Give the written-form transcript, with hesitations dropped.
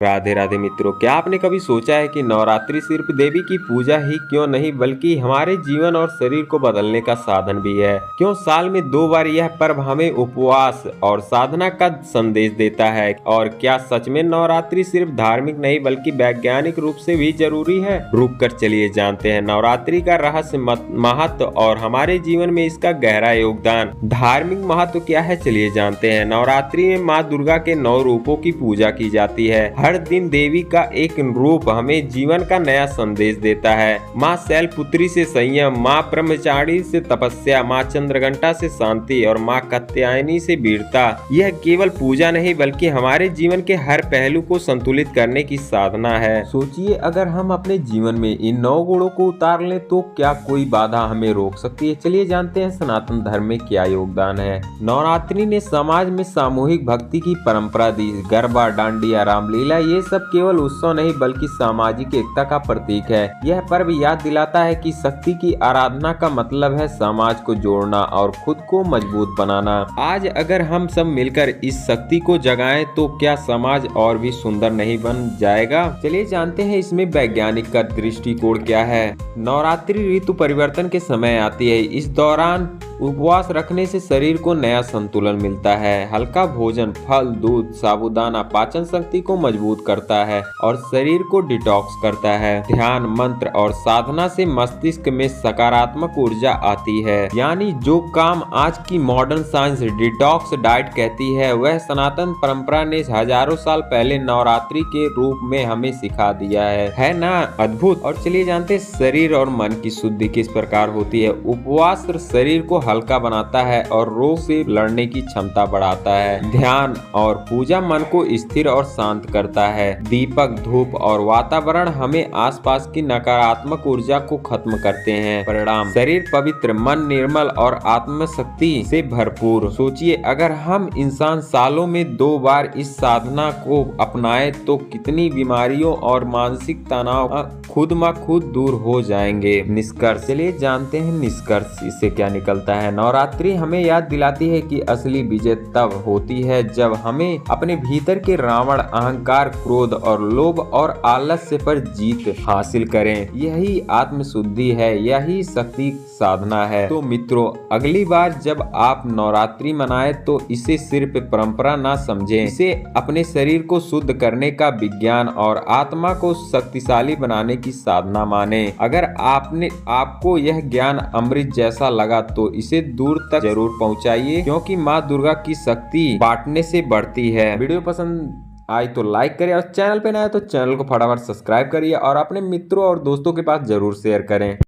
राधे राधे मित्रों, क्या आपने कभी सोचा है कि नवरात्रि सिर्फ देवी की पूजा ही क्यों नहीं बल्कि हमारे जीवन और शरीर को बदलने का साधन भी है। क्यों साल में 2 बार यह पर्व हमें उपवास और साधना का संदेश देता है। और क्या सच में नवरात्रि सिर्फ धार्मिक नहीं बल्कि वैज्ञानिक रूप से भी जरूरी है। रुक कर चलिए जानते हैं नवरात्रि का रहस्य, महत्व और हमारे जीवन में इसका गहरा योगदान। धार्मिक महत्व क्या है, चलिए जानते हैं। नवरात्रि में माँ दुर्गा के 9 रूपों की पूजा की जाती है। हर दिन देवी का एक रूप हमें जीवन का नया संदेश देता है। माँ शैलपुत्री से संयम, माँ ब्रह्मचारिणी से तपस्या, माँ चंद्रघंटा से शांति और माँ कात्यायनी से वीरता। यह केवल पूजा नहीं बल्कि हमारे जीवन के हर पहलू को संतुलित करने की साधना है। सोचिए, अगर हम अपने जीवन में इन 9 गुणों को उतार लें तो क्या कोई बाधा हमें रोक सकती है। चलिए जानते हैं सनातन धर्म में क्या योगदान है। नवरात्रि ने समाज में सामूहिक भक्ति की परंपरा दी। गरबा, डांडिया, रामलीला ये सब केवल उत्सव नहीं बल्कि सामाजिक एकता का प्रतीक है। यह पर्व याद दिलाता है कि शक्ति की आराधना का मतलब है समाज को जोड़ना और खुद को मजबूत बनाना। आज अगर हम सब मिलकर इस शक्ति को जगाएं तो क्या समाज और भी सुंदर नहीं बन जाएगा। चलिए जानते हैं इसमें वैज्ञानिक का दृष्टिकोण क्या है। नवरात्रि ऋतु परिवर्तन के समय आती है। इस दौरान उपवास रखने से शरीर को नया संतुलन मिलता है। हल्का भोजन, फल, दूध, साबूदाना पाचन शक्ति को मजबूत करता है और शरीर को डिटॉक्स करता है। ध्यान, मंत्र और साधना से मस्तिष्क में सकारात्मक ऊर्जा आती है। यानी जो काम आज की मॉडर्न साइंस डिटॉक्स डाइट कहती है, वह सनातन परंपरा ने हजारों साल पहले नवरात्रि के रूप में हमें सिखा दिया है ना अद्भुत। और चलिए जानते हैं शरीर और मन की शुद्धि किस प्रकार होती है। उपवास शरीर को हल्का बनाता है और रोग से लड़ने की क्षमता बढ़ाता है। ध्यान और पूजा मन को स्थिर और शांत करता है। दीपक, धूप और वातावरण हमें आसपास की नकारात्मक ऊर्जा को खत्म करते हैं। परिणाम, शरीर पवित्र, मन निर्मल और आत्मशक्ति से भरपूर। सोचिए, अगर हम इंसान सालों में 2 बार इस साधना को अपनाए तो कितनी बीमारियों और मानसिक तनाव खुद ब खुद दूर हो जाएंगे। निष्कर्ष, चलिए जानते हैं निष्कर्ष इससे क्या निकलता है। नवरात्रि हमें याद दिलाती है कि असली विजय तब होती है जब हमें अपने भीतर के रावण, अहंकार, क्रोध और लोभ और आलस्य पर जीत हासिल करें। यही आत्मशुद्धि है, यही शक्ति साधना है। तो मित्रों, अगली बार जब आप नवरात्रि मनाएं तो इसे सिर्फ परंपरा ना समझें, इसे अपने शरीर को शुद्ध करने का विज्ञान और आत्मा को शक्तिशाली बनाने की साधना माने। अगर आपको यह ज्ञान अमृत जैसा लगा तो इसे दूर तक जरूर पहुंचाइए, क्योंकि माँ दुर्गा की शक्ति बांटने से बढ़ती है। वीडियो पसंद आई तो लाइक करिए और चैनल पे नया है तो चैनल को फटाफट सब्सक्राइब करिए और अपने मित्रों और दोस्तों के पास जरूर शेयर करें।